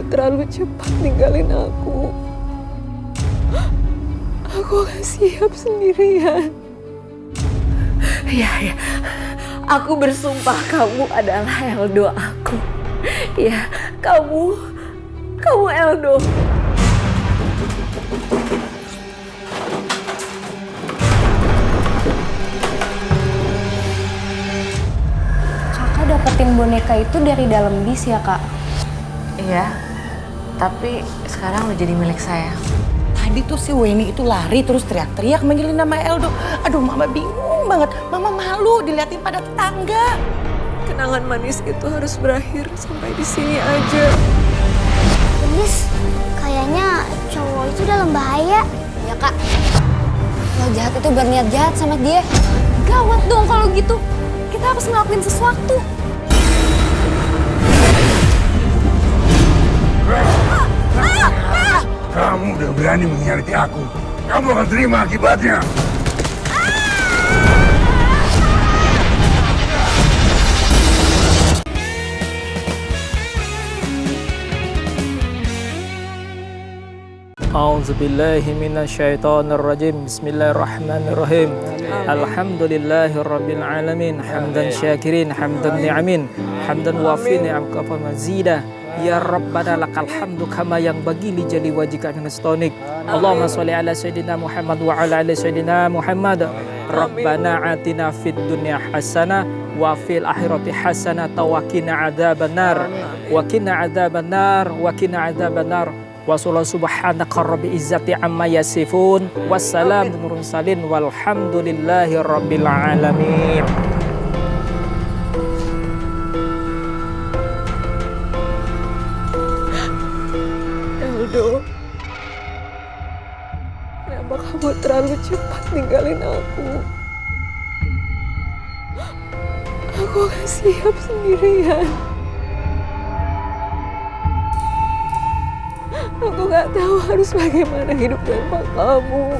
terlalu cepat ninggalin aku. Aku gak siap sendirian. Iya. Aku bersumpah kamu adalah Eldo aku. Iya, kamu Eldo. Kakak dapetin boneka itu dari dalam bis ya, Kak? Iya, tapi sekarang udah jadi milik saya. Tadi tuh si Weni itu lari terus teriak-teriak manggilin nama Eldo. Aduh, Mama bingung banget. Mama malu diliatin pada tetangga. Kenangan manis itu harus berakhir sampai di sini aja. Miss, kayaknya cowok itu dalam bahaya. Ya, Kak. Lo jahat itu berniat jahat sama dia. Gawat dong kalau gitu. Kita harus ngelakuin sesuatu. Kamu udah berani mengkhianati aku. Kamu akan terima akibatnya. A'udzubillahi minasyaitonirrajim. Bismillahirrahmanirrahim. Alhamdulillahirabbil alamin. Hamdan syakirin, hamdan ni'amin, hamdan wafi ni'amka wa mazidah. Ya Rabbana lakal hamdu kama yang bagi li jali wajika nastonik. Allahumma sholli ala sayyidina Muhammad wa ala ali sayyidina Muhammad. Rabbana atina fid dunya hasanah wa fil akhirati hasanah wa qina adzabannar. Wa qina adzabannar wa qina adzabannar. Wa subhanaka rabbil izzati amma yasifun. Wassalamun mursalin walhamdulillahi rabbil alamin. Eldo, kenapa kamu terlalu cepat ninggalin aku? Aku gak siap sendirian. Aku gak tahu harus bagaimana hidup tanpa kamu.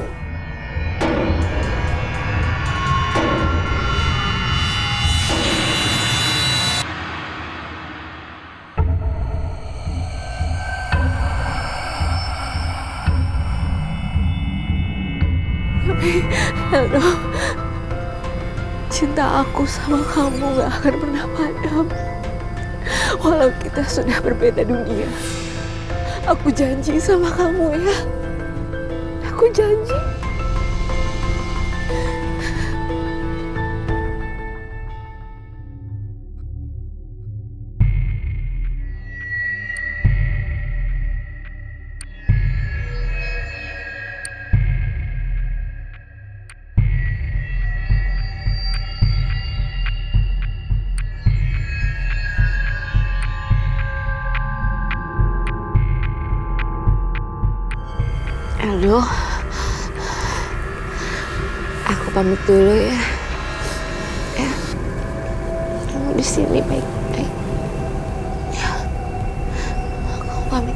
Tapi, Eldo, cinta aku sama kamu gak akan pernah padam. Walau kita sudah berbeda dunia. Aku janji sama kamu ya. Aku janji. Eldo, aku pamit dulu ya. Ya, kamu di sini baik-baik. Ya, aku pamit.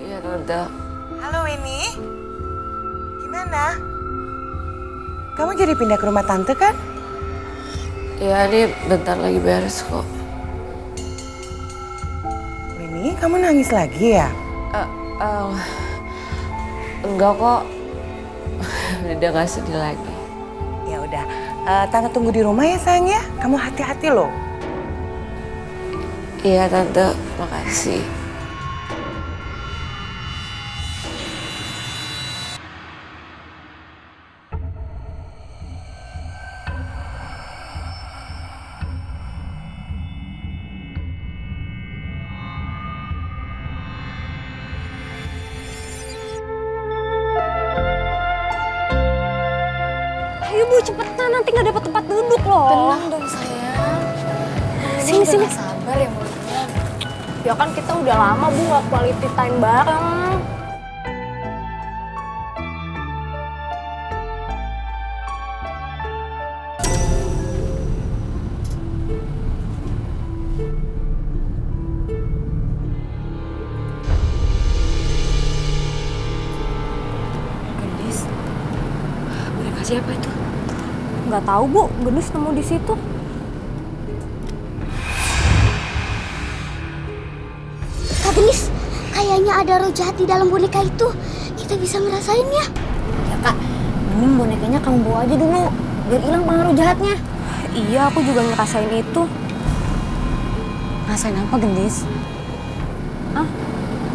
Iya, Tante. Halo Weni. Gimana? Kamu jadi pindah ke rumah tante kan? Ya, ini bentar lagi beres kok. Weni, kamu nangis lagi ya? Enggak kok. Udah gak sedih lagi. Ya udah, tante tunggu di rumah ya sayang ya. Kamu hati-hati loh. Iya tante, makasih. Ayo Bu, cepetan, nanti nggak dapat tempat duduk loh. Tenang dong sayang. Sini, sini. Sabar ya mulutnya. Ya kan kita udah lama Bu nggak quality time bareng. Gendis, boneka siapa itu? Nggak tahu Bu, Gendis nemu di situ. Kak Genis, kayaknya ada roh jahat di dalam boneka itu. Kita bisa ngerasainnya. Ya Kak, mending bonekanya kamu bawa aja dulu, biar hilang pengaruh jahatnya. Iya, aku juga ngerasain itu. Rasain apa Gendis?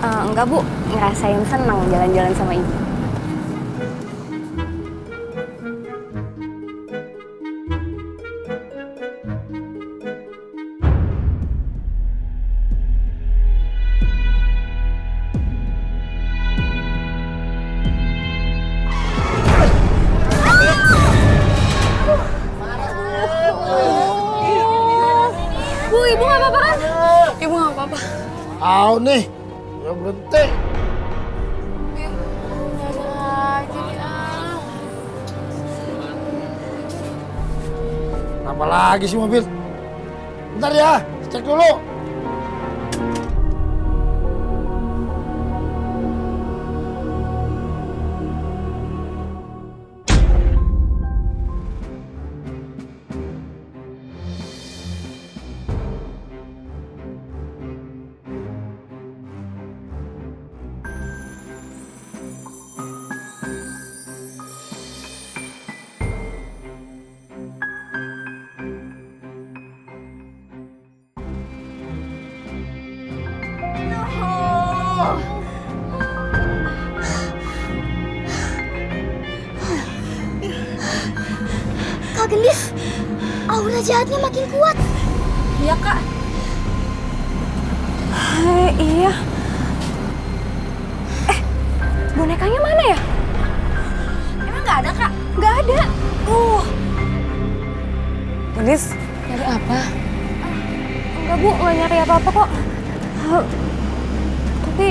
Enggak Bu, ngerasain senang jalan-jalan sama Ibu. Bu, Ibu nggak apa-apa kan? Ibu nggak apa-apa. Au nih, udah berhenti. Kenapa lagi sih mobil? Bentar ya, cek dulu. Kak Genis, aura jahatnya makin kuat. Iya Kak. Iya. Bonekanya mana ya? Emang nggak ada Kak? Nggak ada. Gendis, nyari apa? Enggak Bu, nggak nyari apa-apa kok. Tapi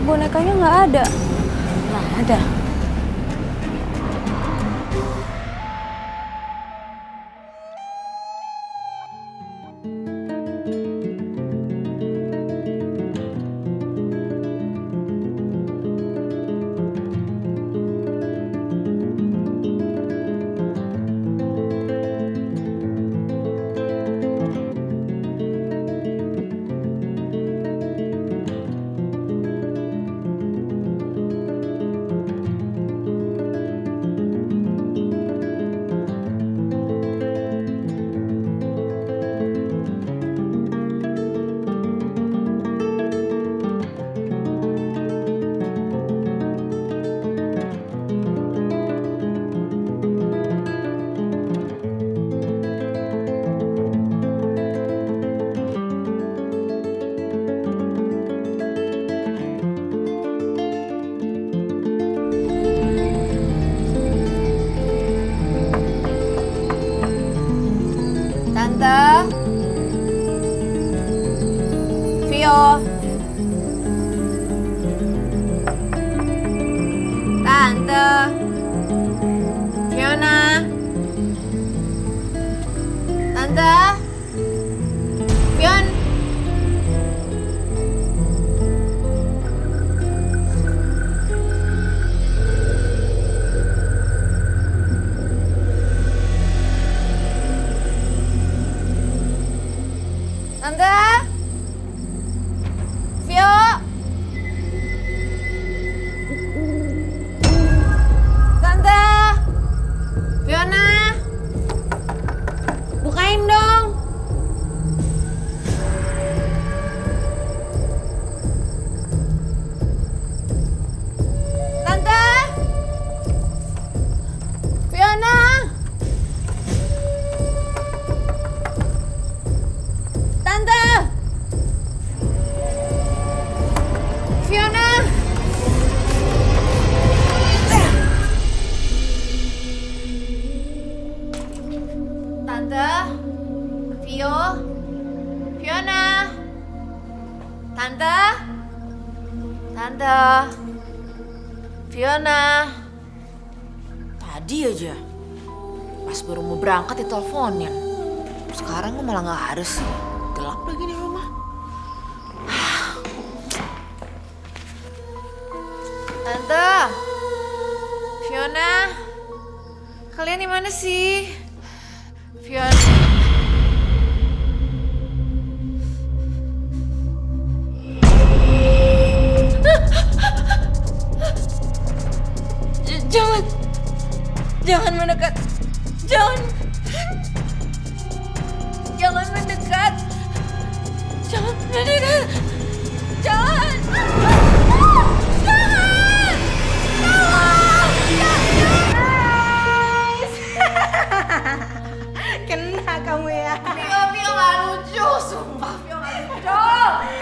bonekanya nggak ada. Nggak ada. Tante, Fiona, Tante, Fiona. Tadi aja, pas baru mau berangkat diteleponin. Sekarang malah nggak ada sih, gelap lagi di rumah. Tante, Fiona, kalian di mana sih? Fiona. Jangan mendekat. Jangan mendekat. Jangan mendekat. Jangan. Kena kamu ya. Vio gak lucu, sumpah Vio gak lucu.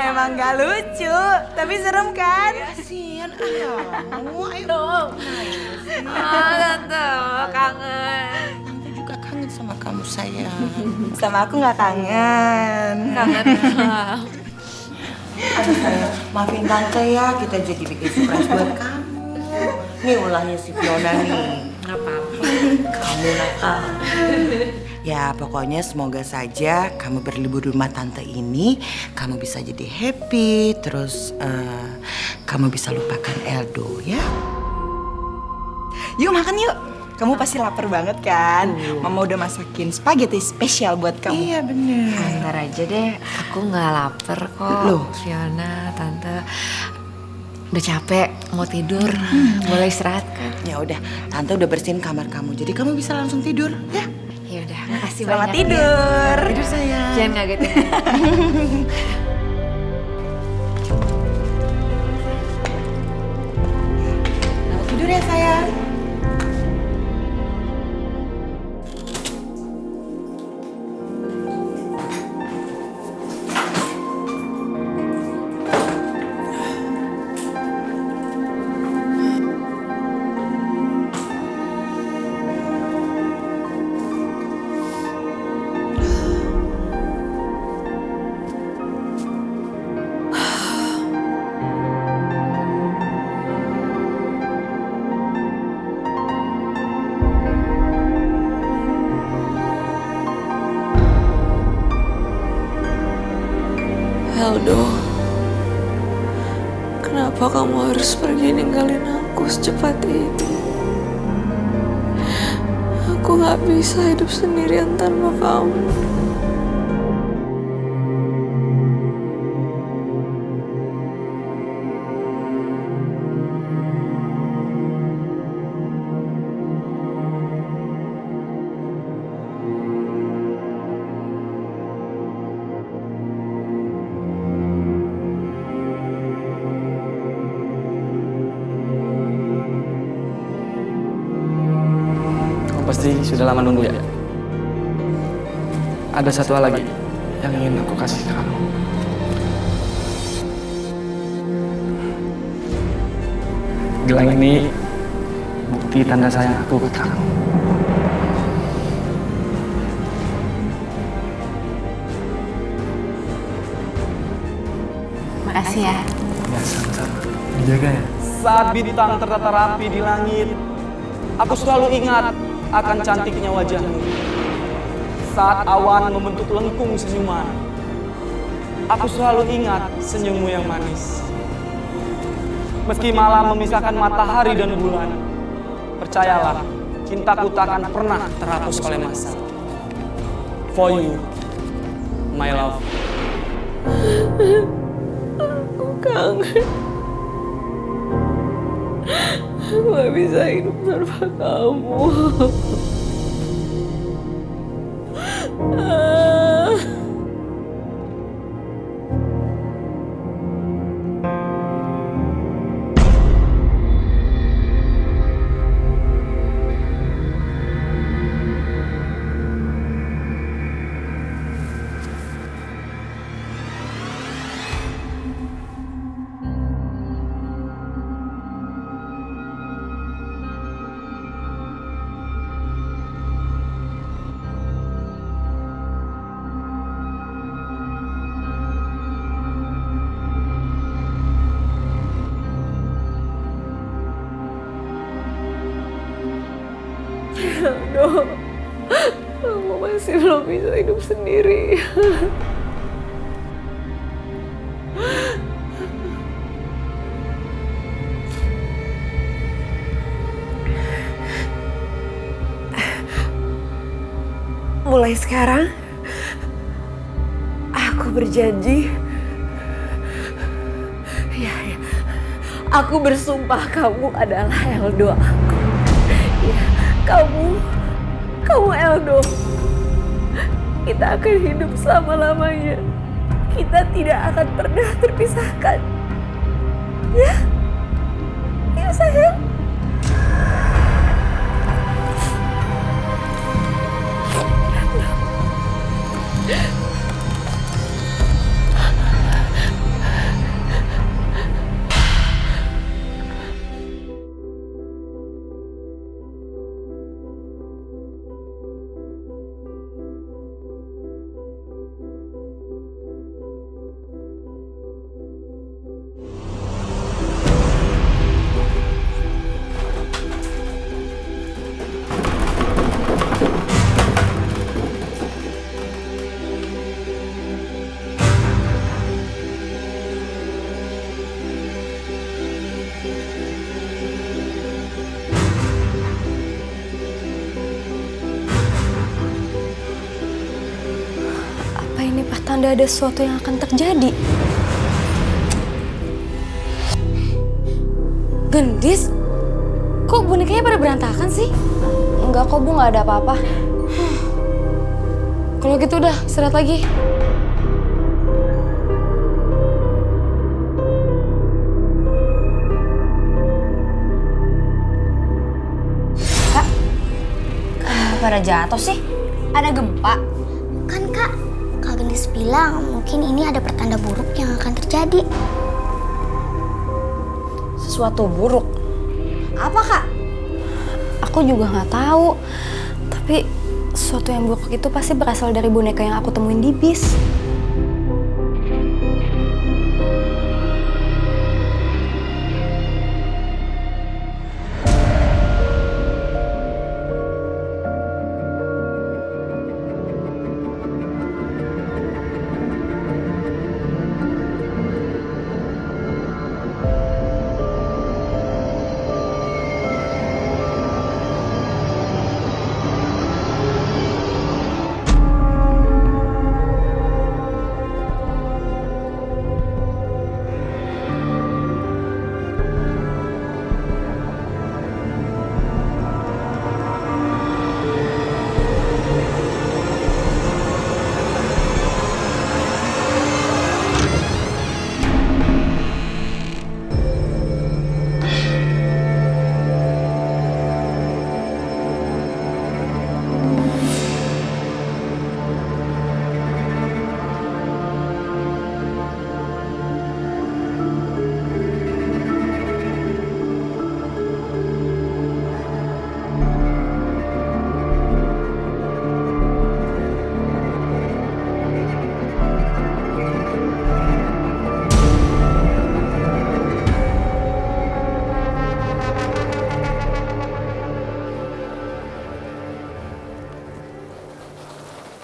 Emang gak lucu, tapi serem kan? Kasian kamu, ayo dong. Tante, kangen. Tante juga kangen sama kamu sayang. Sama aku gak kangen. Kangen. Aduh sayang, maafin tante ya, kita jadi bikin surprise buat kamu. Nih ulahnya si Fiona nih. Gak apa-apa. Kamu nakal. Ya pokoknya semoga saja kamu berlibur di rumah tante ini, kamu bisa jadi happy, terus kamu bisa lupakan Eldo ya. Yuk makan yuk, kamu pasti lapar banget kan? Mama udah masakin spaghetti spesial buat kamu. Iya bener. Ntar aja deh, aku gak lapar kok. Loh? Fiona, Tante udah capek, mau tidur. Boleh istirahat kan? Ya udah, tante udah bersihin kamar kamu, jadi kamu bisa langsung tidur ya. Ya udah, makasih Selamat banyak. tidur. Tidur sayang. Jangan ngagetin. Selamat tidur ya sayang. Eldo, kenapa kamu harus pergi ninggalin aku secepat ini? Aku gak bisa hidup sendirian tanpa kamu. Pasti sudah lama nunggu ya. Ada satu hal lagi yang ingin aku kasih ke kamu. Gelang ini bukti tanda sayang aku ke kamu. Makasih ya. Ya sama-sama. Dijaga ya. Saat bintang tertata rapi di langit, aku selalu ingat akan cantiknya wajahmu. Saat awan membentuk lengkung senyuman, aku selalu ingat senyummu yang manis. Meski malam memisahkan matahari dan bulan, percayalah, cintaku tak akan pernah terhapus oleh masa. For you, my love. Aku kangen. Aku gak bisa hidup tanpa kamu. Eldo, kamu masih belum bisa hidup sendiri. Mulai sekarang, aku berjanji. Ya, aku bersumpah kamu adalah Eldo aku. Ya, kamu Eldo. Kita akan hidup selama-lamanya. Kita tidak akan pernah terpisahkan. Ya, ya sayang. Tanda ada sesuatu yang akan terjadi. Gendis? Kok bonekanya pada berantakan sih? Enggak kok Bu, nggak ada apa-apa. Kalau gitu udah, istirahat lagi. Kak, Kenapa pada jatuh sih? Ada gempa? kan Kak Gendis bilang mungkin ini ada pertanda buruk yang akan terjadi. Sesuatu buruk? Apa Kak? Aku juga nggak tahu. Tapi sesuatu yang buruk itu pasti berasal dari boneka yang aku temuin di bis.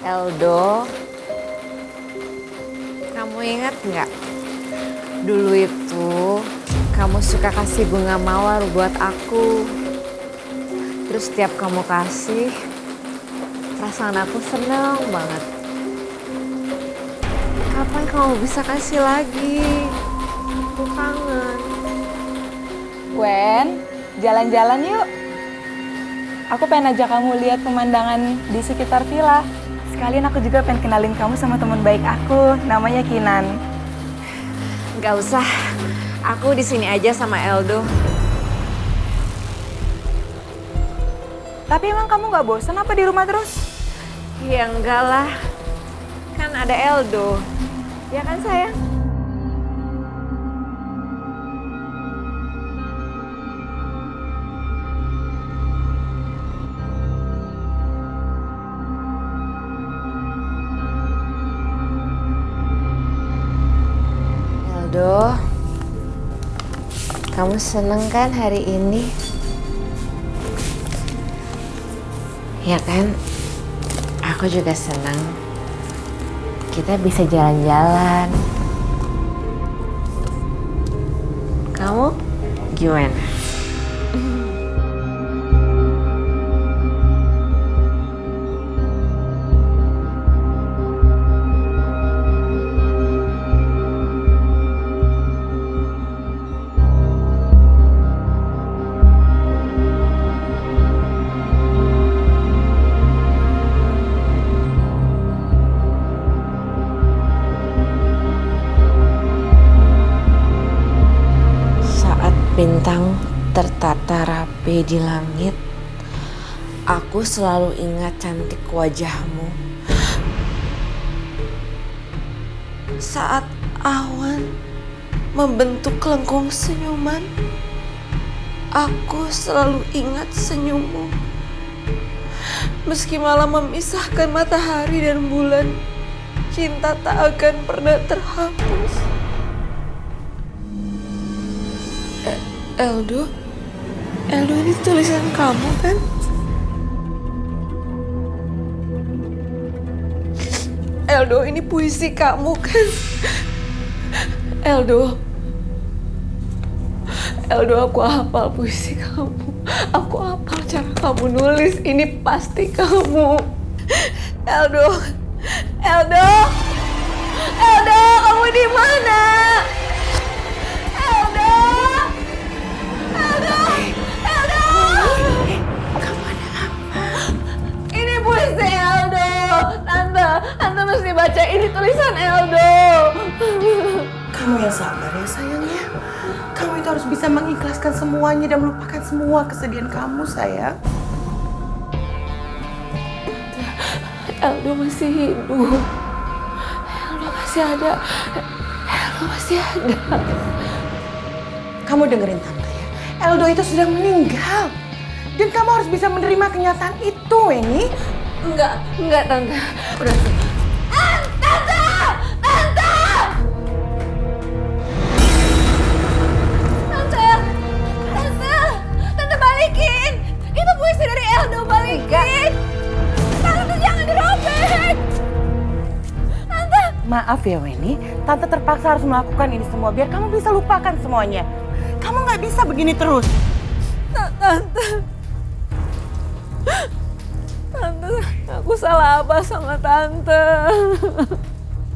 Eldo, kamu ingat nggak? Dulu itu kamu suka kasih bunga mawar buat aku. Terus setiap kamu kasih, perasaan aku senang banget. Kapan kamu bisa kasih lagi? Aku kangen. Gwen, jalan-jalan yuk. Aku pengen ajak kamu lihat pemandangan di sekitar villa. Sekalian aku juga pengen kenalin kamu sama teman baik aku, namanya Kinan. Gak usah, aku di sini aja sama Eldo. Tapi emang kamu gak bosan apa di rumah terus? Ya enggak lah, kan ada Eldo. Ya kan sayang? Eldo, kamu seneng kan hari ini? Ya kan, aku juga senang kita bisa jalan-jalan. Kamu gimana? Bintang tertata rapi di langit, aku selalu ingat cantik wajahmu. Saat awan membentuk lengkung senyuman, aku selalu ingat senyummu. Meski malam memisahkan matahari dan bulan, cinta tak akan pernah terhapus. Eldo ini tulisan kamu kan? Eldo, ini puisi kamu kan? Eldo, aku hafal puisi kamu. Aku hafal cara kamu nulis. Ini pasti kamu. Eldo, kamu di mana? Tante mesti baca ini tulisan Eldo. Kamu yang sabar ya sayangnya. Kamu itu harus bisa mengikhlaskan semuanya dan melupakan semua kesedihan kamu sayang. Eldo masih hidup. Eldo masih ada. Kamu dengerin tante ya. Eldo itu sudah meninggal. Dan kamu harus bisa menerima kenyataan itu, Weni. Enggak, Tante. Udah. Tante balikin. Itu puisi dari Eldo, balikin. Tante jangan dirobek. Tante. Maaf ya Weni, Tante terpaksa harus melakukan ini semua biar kamu bisa lupakan semuanya. Kamu nggak bisa begini terus. Tante, aku salah apa sama Tante?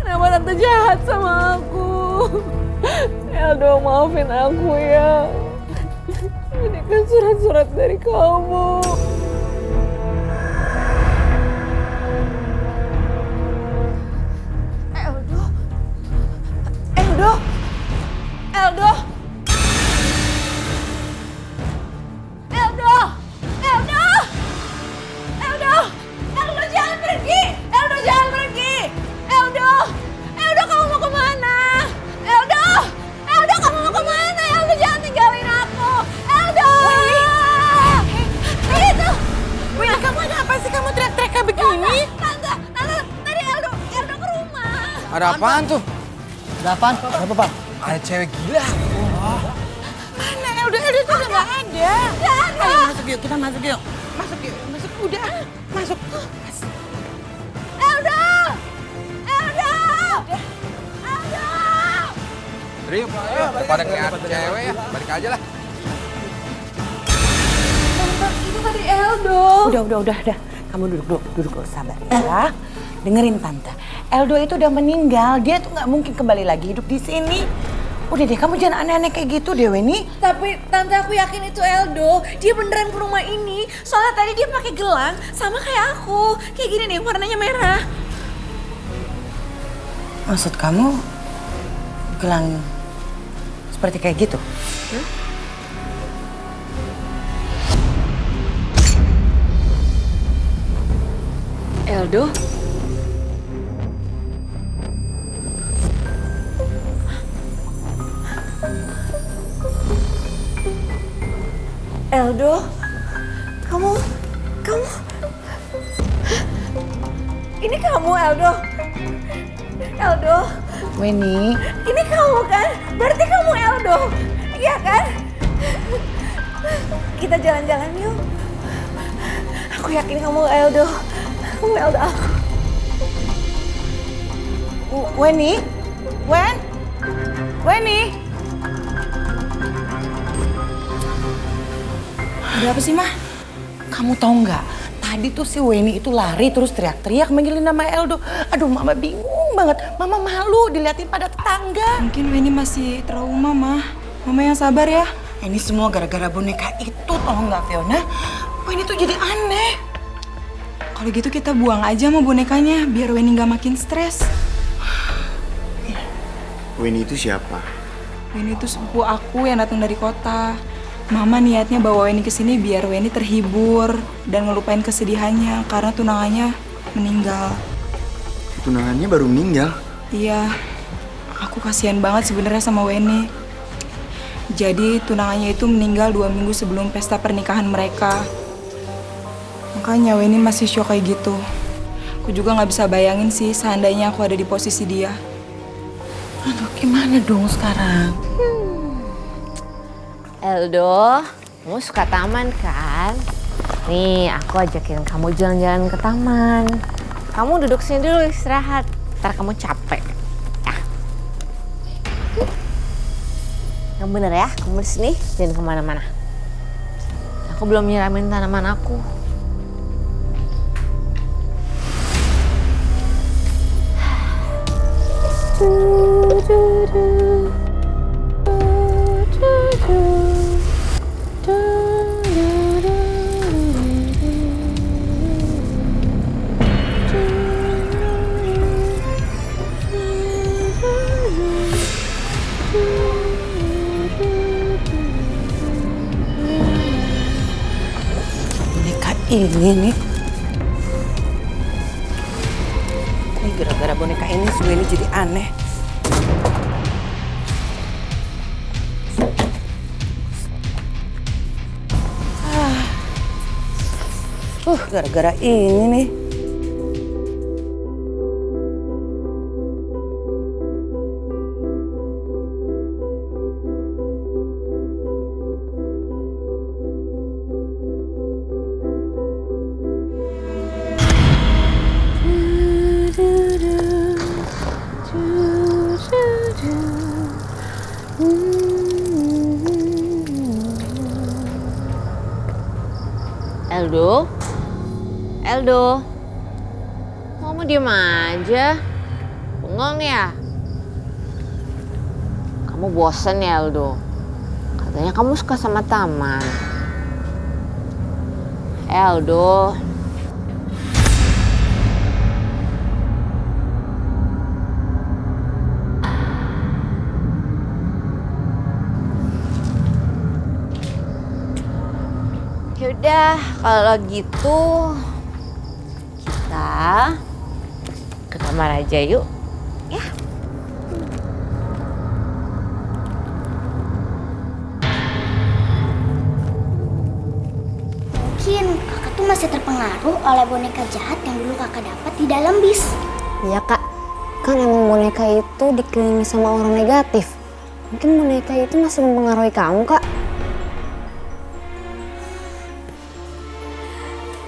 Kenapa Tante jahat sama aku? Eldo, maafin aku ya. Ini kan surat-surat dari kamu. Ada apaan tuh? Ada apaan? Ada apa, Pak? Ada cewek gila. Mana Eldo itu udah nggak ada. Ayo masuk yuk, kita masuk yuk. Masuk udah. Masuk. Eldo! Yuk, pada kelihatan cewek ya, balik aja lah. Tante, itu tadi Eldo. Udah. Kamu duduk sabar ya. Dengerin Tante. Eldo itu udah meninggal, dia tuh nggak mungkin kembali lagi hidup di sini. Udah deh, kamu jangan aneh-aneh kayak gitu deh, Weni. Tapi Tante, aku yakin itu Eldo. Dia beneran ke rumah ini. Soalnya tadi dia pakai gelang sama kayak aku. Kayak gini nih, warnanya merah. Maksud kamu gelang seperti kayak gitu? Eldo? Eldo, kamu, ini kamu Eldo, Weni, ini kamu kan? Berarti kamu Eldo, iya kan? Kita jalan-jalan yuk. Aku yakin kamu Eldo. Kamu Eldo aku. Weni? Weni? Ada apa sih, Mah? Kamu tahu nggak? Tadi tuh si Weni itu lari terus teriak-teriak manggilin nama Eldo. Aduh, Mama bingung banget. Mama malu diliatin pada tetangga. Mungkin Weni masih trauma, Mah. Mama yang sabar ya. Ini semua gara-gara boneka itu, tau nggak, Fiona? Weni tuh jadi aneh. Kalau gitu kita buang aja sama bonekanya biar Weni nggak makin stres. Weni itu siapa? Weni itu sepupu aku yang datang dari kota. Mama niatnya bawa Weni ke sini biar Weni terhibur dan ngelupain kesedihannya karena tunangannya meninggal. Tunangannya baru meninggal? Iya, aku kasihan banget sebenarnya sama Weni. Jadi tunangannya itu meninggal 2 minggu sebelum pesta pernikahan mereka. Makanya Weni masih shock kayak gitu. Aku juga nggak bisa bayangin sih seandainya aku ada di posisi dia. Aduh, gimana dong sekarang? Eldo, kamu suka taman kan? Nih, aku ajakin kamu jalan-jalan ke taman. Kamu duduk sini dulu istirahat, ntar kamu capek. Ya. Yang bener ya, kamu di sini jangan kemana-mana. Aku belum nyiramin tanaman aku. Boneka ini nih. Ini gara-gara boneka ini si Weni jadi aneh. Gara-gara ini nih. Eldo? Eldo? Kamu diem aja? Bengong ya? Kamu bosen ya Eldo? Katanya kamu suka sama taman. Eldo? Yaudah, kalau gitu kita ke kamar aja yuk, ya. Mungkin kakak tuh masih terpengaruh oleh boneka jahat yang dulu kakak dapat di dalam bis. Iya kak, kan emang boneka itu dikelilingi sama orang negatif. Mungkin boneka itu masih mempengaruhi kamu kak.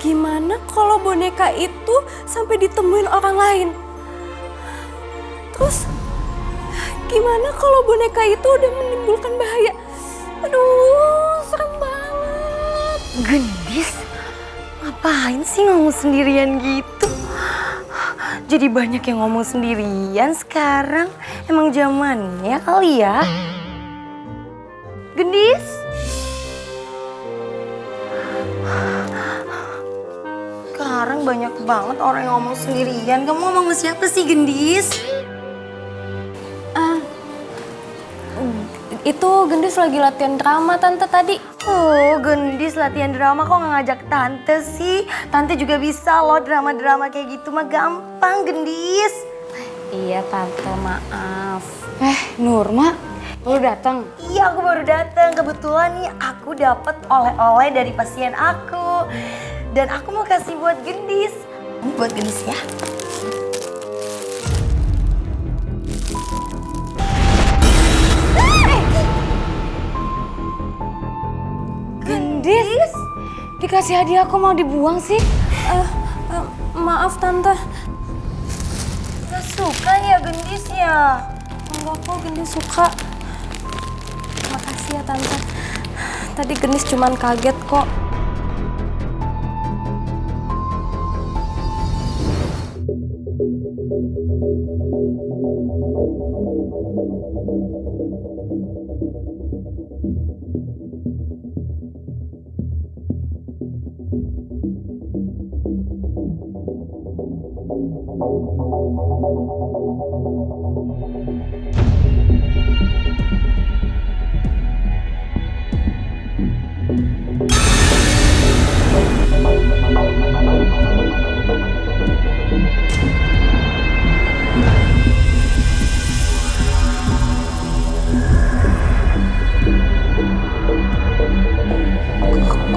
Gimana kalau boneka itu sampai ditemuin orang lain? Terus gimana kalau boneka itu udah menimbulkan bahaya? Aduh, serem banget. Gendis, ngapain sih ngomong sendirian gitu? Jadi banyak yang ngomong sendirian sekarang. Emang zamannya kali ya? Gendis? Sekarang banyak banget orang yang ngomong sendirian. Kamu ngomong sama siapa sih, Gendis? Itu Gendis lagi latihan drama tante tadi. Oh, Gendis latihan drama kok nggak ngajak tante sih? Tante juga bisa loh drama-drama kayak gitu mah gampang, Gendis. Iya tante, maaf. Nurma, baru datang? Iya, aku baru datang. Kebetulan nih aku dapat oleh-oleh dari pasien aku. Dan aku mau kasih buat Gendis. Ini buat Gendis ya. Gendis, dikasih hadiah kok mau dibuang sih? Maaf Tante. Gak suka ya Gendis ya? Enggak kok, Gendis suka. Makasih ya Tante. Tadi Gendis cuman kaget kok.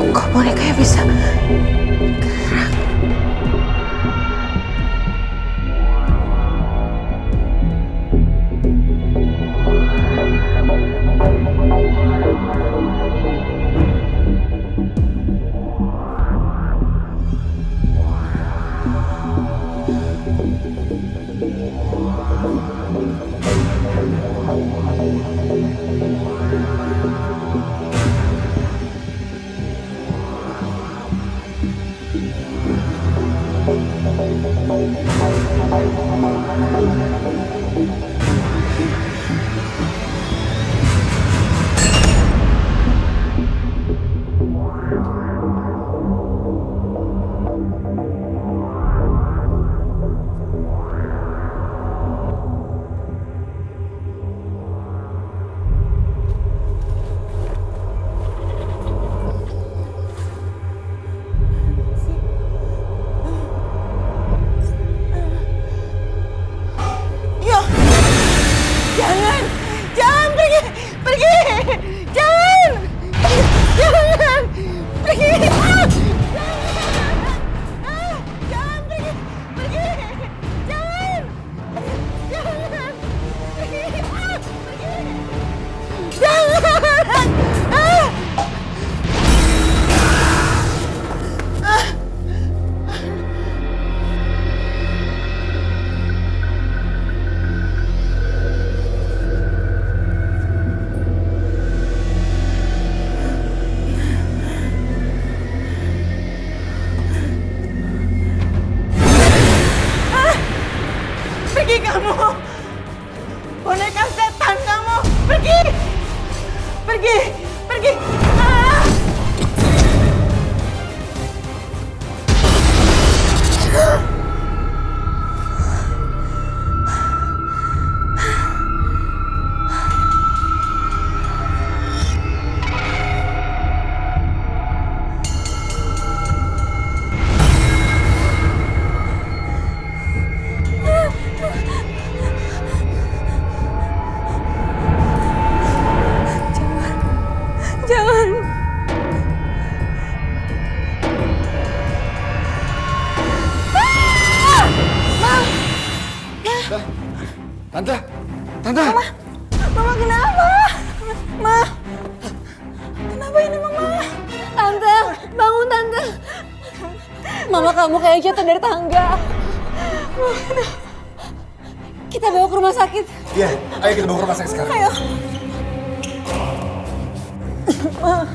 Kok bonekanya bisa gerak? Tante, Tante. Mama kenapa? Ma, kenapa ini Mama? Tante, bangun Tante. Mama kamu kayak jatuh dari tangga. Kita bawa ke rumah sakit. Iya, ayo kita bawa ke rumah sakit sekarang. Ayo. Ma.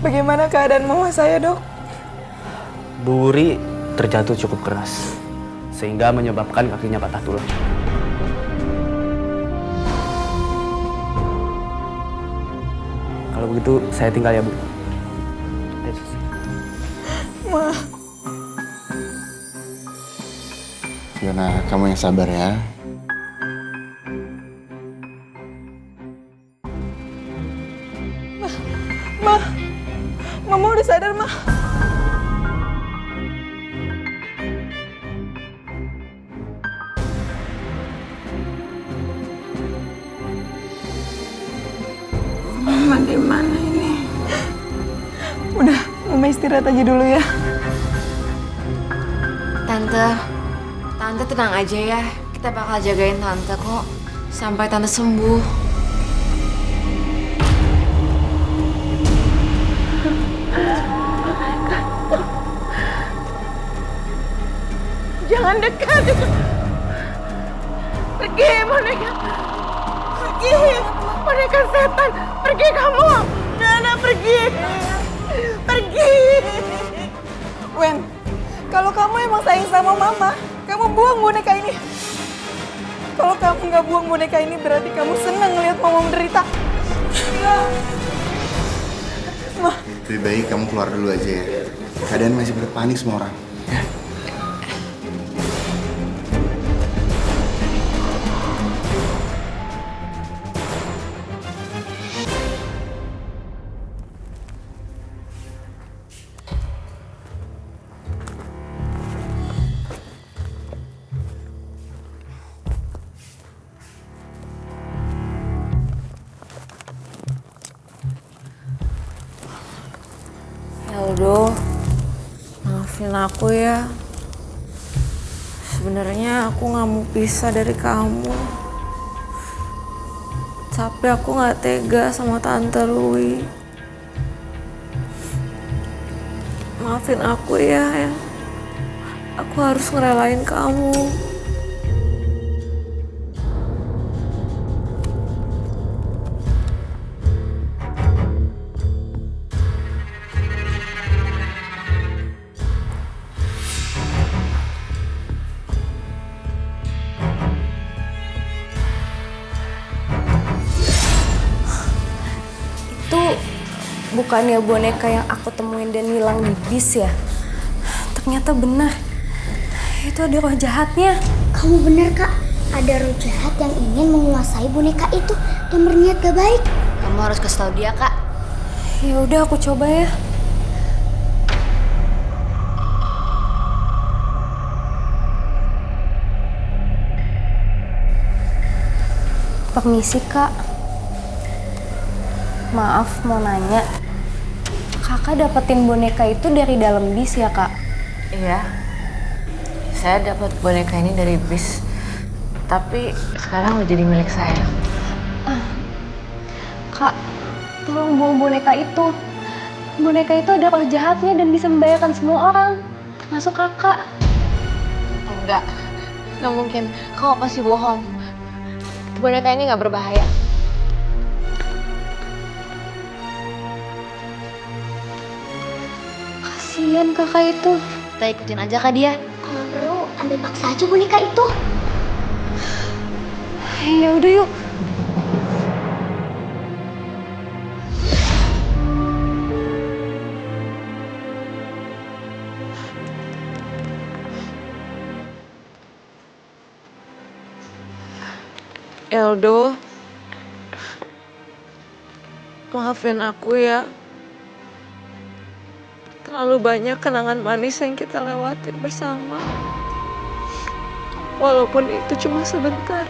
Bagaimana keadaan mama saya, Dok? Bu Wuri terjatuh cukup keras, sehingga menyebabkan kakinya patah tulang. Kalau begitu, saya tinggal ya, Bu. Ma. Fiona, kamu yang sabar ya. Mama udah sadar, Ma. Mama di mana ini? Udah, Mama istirahat aja dulu ya. Tante Tante tenang aja ya. Kita bakal jagain Tante kok sampai Tante sembuh. Jangan dekat. Pergi, boneka. Pergi. Boneka setan. Pergi kamu. Nana, pergi. Pergi. Wen, kalau kamu emang sayang sama Mama, kamu buang boneka ini. Kalau kamu nggak buang boneka ini, berarti kamu senang ngeliat Mama menderita. Lebih baik kamu keluar dulu aja ya. Keadaan masih berpanik semua orang. Ya. Aldo, maafin aku ya. Sebenarnya aku nggak mau pisah dari kamu. Tapi aku nggak tega sama Tante Rui. Maafin aku ya. Aku harus ngerelain kamu. Bukannya boneka yang aku temuin dan hilang di bis ya? Ternyata benar. Itu ada roh jahatnya. Kamu benar, Kak. Ada roh jahat yang ingin menguasai boneka itu dan berniat gak baik. Kamu harus kasih tahu dia, Kak. Ya udah, aku coba ya. Permisi, Kak. Maaf, mau nanya. Kakak dapetin boneka itu dari dalam bis ya, Kak? Iya. Saya dapat boneka ini dari bis. Tapi sekarang udah jadi milik saya. Kak, tolong buang boneka itu. Boneka itu ada roh jahatnya dan bisa membahayakan semua orang, termasuk kakak. Enggak mungkin. Kau pasti bohong. Boneka ini nggak berbahaya. Kasian kakak itu. Kita ikutin aja Kak dia. Kalau perlu, ambil paksa aja boneka itu. Ya udah yuk. Eldo, maafin aku ya. Terlalu banyak kenangan manis yang kita lewatin bersama. Walaupun itu cuma sebentar.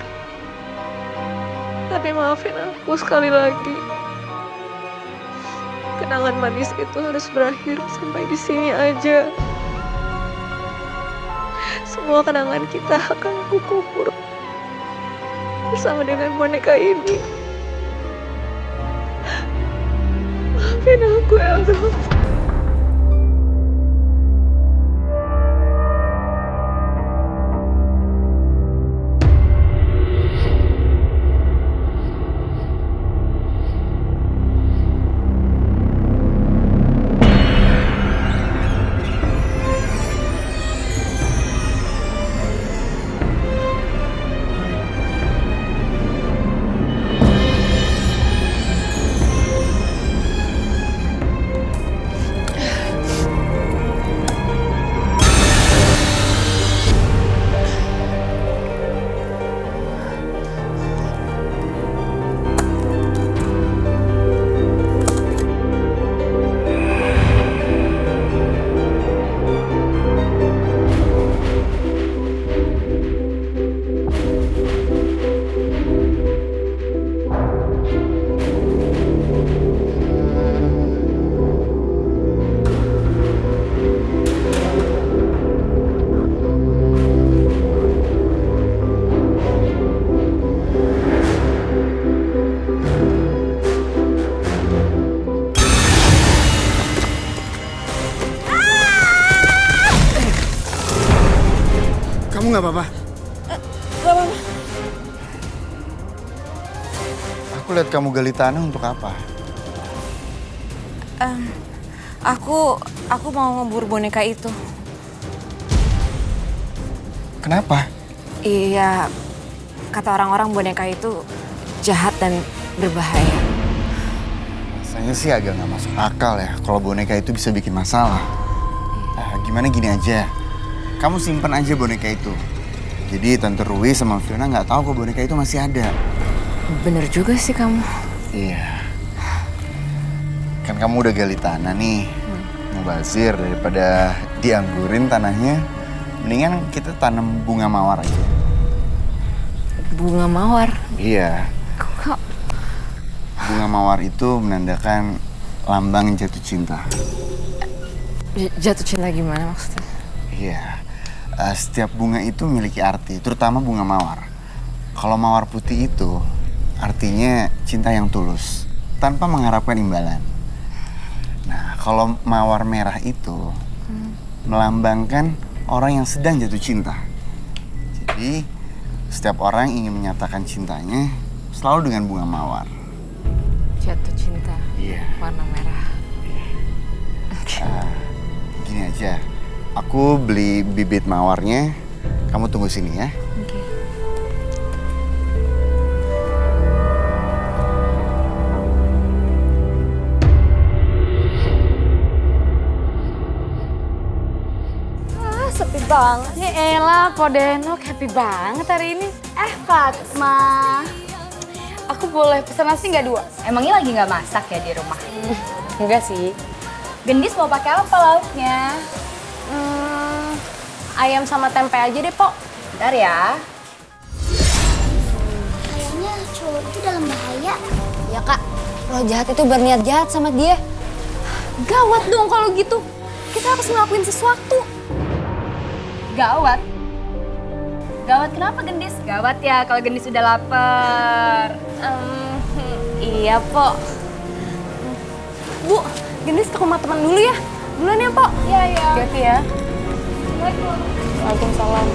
Tapi maafin aku sekali lagi. Kenangan manis itu harus berakhir sampai di sini aja. Semua kenangan kita akan kukubur bersama dengan boneka ini. Maafin aku, Eldo. nggak apa-apa? Gak apa-apa. Aku lihat kamu gali tanah untuk apa? Aku mau ngeburu boneka itu. Kenapa? Iya, kata orang-orang boneka itu jahat dan berbahaya. Rasanya sih agak nggak masuk akal ya kalau boneka itu bisa bikin masalah. Gimana gini aja, kamu simpen aja boneka itu. Jadi Tante Rui sama Fiona nggak tahu kalau boneka itu masih ada. Bener juga sih kamu. Iya. Kan kamu udah gali tanah nih, mubazir daripada dianggurin tanahnya. Mendingan kita tanam bunga mawar aja. Bunga mawar? Iya. Kok? Bunga mawar itu menandakan lambang jatuh cinta. Jatuh cinta gimana maksudnya? Iya. Setiap bunga itu memiliki arti, terutama bunga mawar. Kalau mawar putih itu artinya cinta yang tulus, tanpa mengharapkan imbalan. Nah, kalau mawar merah itu melambangkan orang yang sedang jatuh cinta. Jadi, setiap orang ingin menyatakan cintanya selalu dengan bunga mawar. Jatuh cinta. Iya. Warna merah. Gini aja, aku beli bibit mawarnya, kamu tunggu sini ya. Oke. Sepi banget. Ya elah, Podenok happy banget hari ini. Fatma, aku boleh pesan nasi nggak 2? Emangnya lagi nggak masak ya di rumah? Enggak sih. Gendis mau pakai apa lauknya? Ayam sama tempe aja deh, Pok. Bentar ya. Kayaknya cowok itu dalam bahaya. Ya kak, lo jahat itu berniat jahat sama dia. Gawat dong kalau gitu. Kita harus ngelakuin sesuatu. Gawat. Gawat kenapa Gendis? Gawat ya kalau Gendis udah lapar. Iya, Pok. Bu, Gendis ke rumah teman dulu ya. Duluan ya, Pok. Iya, iya. Hati-hati ya. Waalaikumsalam.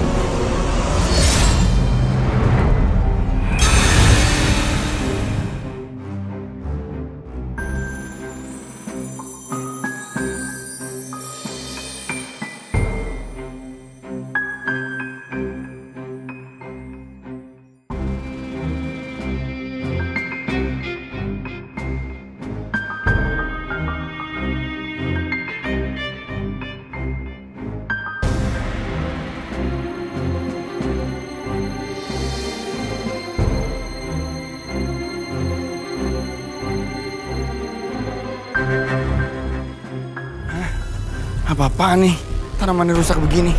Apa-apaan nih? Tanamannya rusak begini.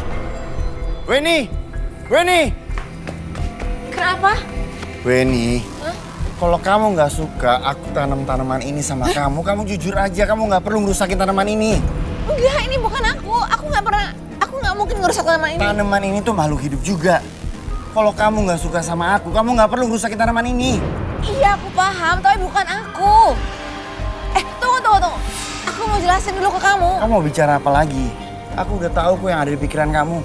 Weni! Weni! Kenapa? Weni, kalau kamu nggak suka aku tanam tanaman ini sama kamu jujur aja, kamu nggak perlu ngerusakin tanaman ini. Enggak, ini bukan aku. Aku nggak mungkin ngerusak tanaman ini. Tanaman ini tuh makhluk hidup juga. Kalau kamu nggak suka sama aku, kamu nggak perlu ngerusakin tanaman ini. Iya, aku paham, tapi bukan aku. Tunggu. Aku mau jelasin dulu ke kamu. Kamu mau bicara apa lagi? Aku udah tahu kok yang ada di pikiran kamu.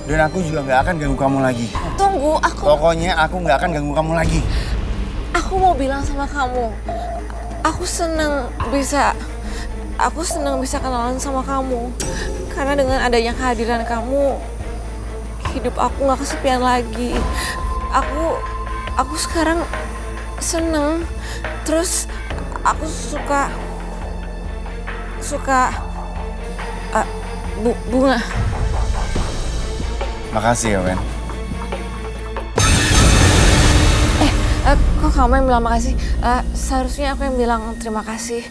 Dan aku juga nggak akan ganggu kamu lagi. Tunggu, aku... Pokoknya aku nggak akan ganggu kamu lagi. Aku mau bilang sama kamu. Aku senang bisa kenalan sama kamu. Karena dengan adanya kehadiran kamu, hidup aku nggak kesepian lagi. Aku sekarang seneng. Terus aku suka bunga. Makasih ya, Wen. Kok kamu yang bilang makasih? Seharusnya aku yang bilang terima kasih.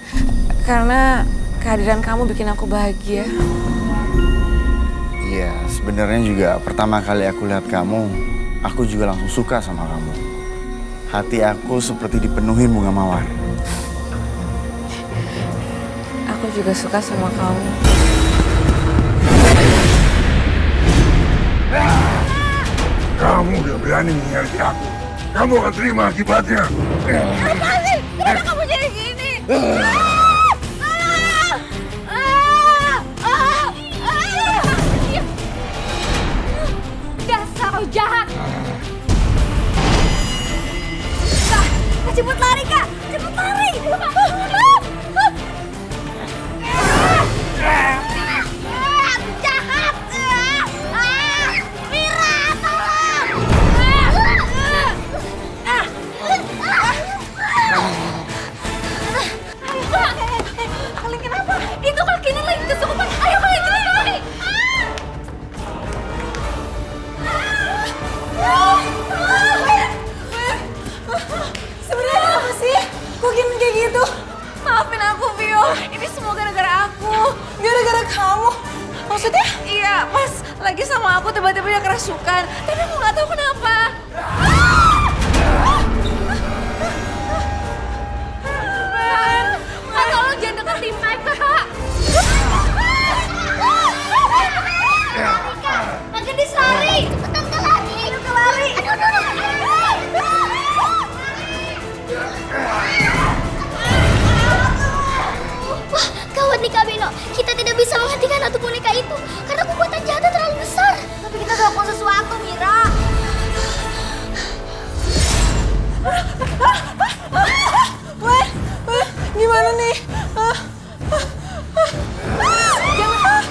Karena kehadiran kamu bikin aku bahagia. Iya, sebenarnya juga pertama kali aku lihat kamu, aku juga langsung suka sama kamu. Hati aku seperti dipenuhi bunga mawar. Aku juga suka sama kamu. Kamu udah berani mengkhianati aku. Kamu akan terima akibatnya. Apa sih? Kenapa kamu jadi gini? Dasar Cepet lari, Kak! Cepet lari! Jahat! Mira, tolong! Kalian kenapa? Itu kakinya lagi kesukupan. Ayo kalian cepet lari! Sebenarnya apa sih? Kok gini kayak gitu? Maafin aku, Vio. Ini semua gara-gara aku. Gara-gara kamu? Maksudnya? Iya, pas lagi sama aku tiba-tiba dia kerasukan. Tapi aku nggak tahu kenapa. Kak, tolong jangan deketin Mike, Kak! Kak Gendis lari! Cepetan Kak lari! Ayo Kak lari! Wah, gawat nih Kak Bino. Kita tidak bisa menghentikan ratu boneka itu karena kekuatan jahatnya terlalu besar. Tapi kita harus lakukan sesuatu, Mira. Weh, gimana nih? Jangan.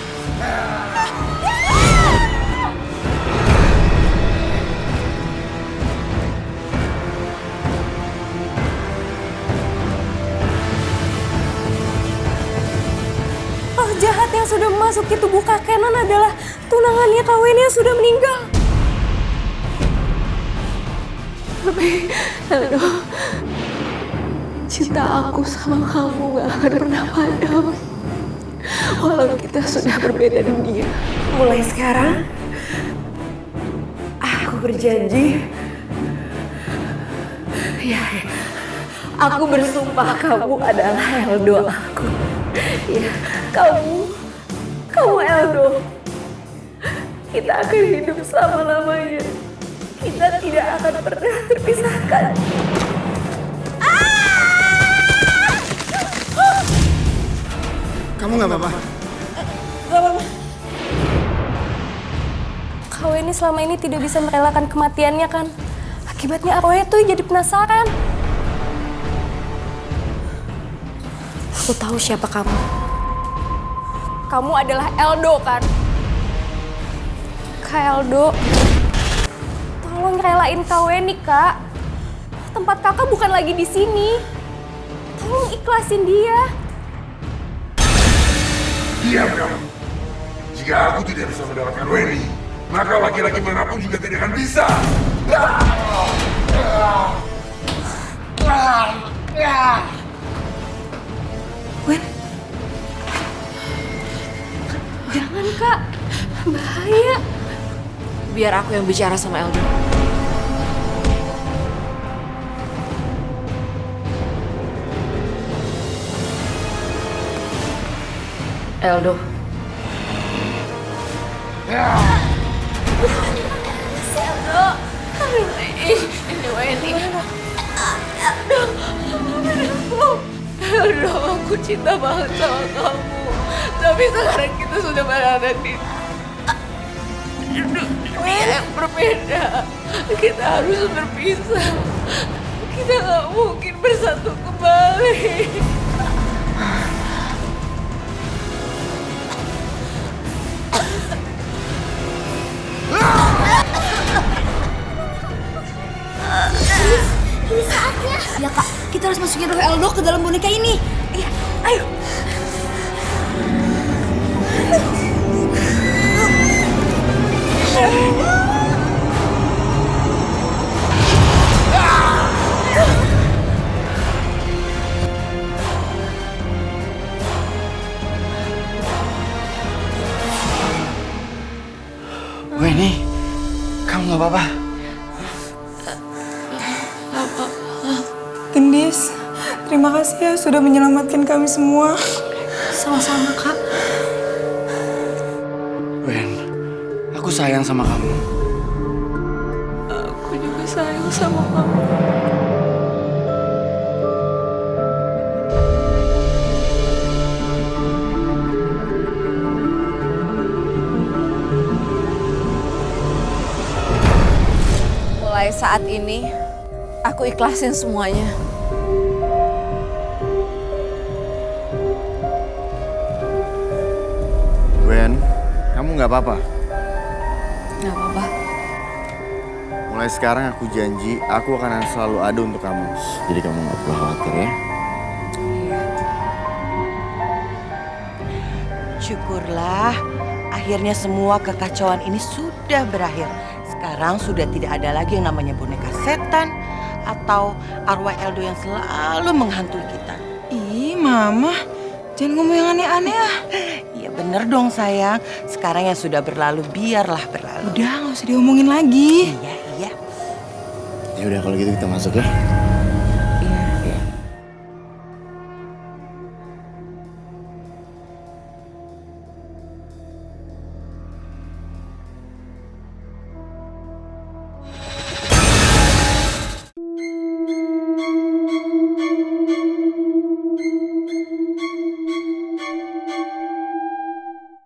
Oh, jahat yang sudah memasuki tubuh Kak Kenan adalah tunangannya Kak Weni yang sudah meninggal. Tapi, aduh, cinta aku sama kamu gak akan pernah padam. Walau kita sudah berbeda dunia. Mulai sekarang, aku berjanji. Ya, aku bersumpah kamu adalah Eldo aku. Ya, kamu Eldo. Kita akan hidup selama-lamanya. Kita tidak akan pernah terpisahkan. Kamu nggak apa-apa? Gak apa-apa. Kak Weni selama ini tidak bisa merelakan kematiannya kan? Akibatnya Arwah itu jadi penasaran. Aku tahu siapa kamu. Kamu adalah Eldo kan? Kak Eldo, tolong relain Kak Weni, Kak. Tempat kakak bukan lagi di sini. Tolong ikhlasin dia. Diam kamu. Jika aku tidak bisa mendapatkan Weni, maka laki-laki manapun juga tidak akan bisa. Wen, jangan Kak, bahaya. Biar aku yang bicara sama Eldo. Eldo. Eldo, ini Weni. Eldo, aku cinta banget sama kamu. Tapi sekarang kita sudah berada di dunia yang berbeda. Kita harus berpisah. Kita gak mungkin bersatu kembali. Ini saatnya. Ya Kak, kita harus masukin roh Eldo ke dalam boneka ini. Iya, ayo. Weni, kamu nggak apa-apa? Gendis, terima kasih ya sudah menyelamatkan kami semua. Sama-sama, Kak. Wen, aku sayang sama kamu. Aku juga sayang sama kamu. Mulai saat ini, aku ikhlasin semuanya. Wen, kamu nggak apa-apa? Nggak apa-apa. Mulai sekarang aku janji aku akan selalu ada untuk kamu. Jadi kamu nggak perlu khawatir ya. Syukurlah, akhirnya semua kekacauan ini sudah berakhir. Sekarang sudah tidak ada lagi yang namanya boneka setan atau arwah Eldo yang selalu menghantui kita. Ih, Mama, jangan ngomong yang aneh-aneh ah. Iya bener dong sayang, sekarang yang sudah berlalu biarlah berlalu. Udah, nggak usah diomongin lagi. Iya. Ya udah kalau gitu kita masuk ya.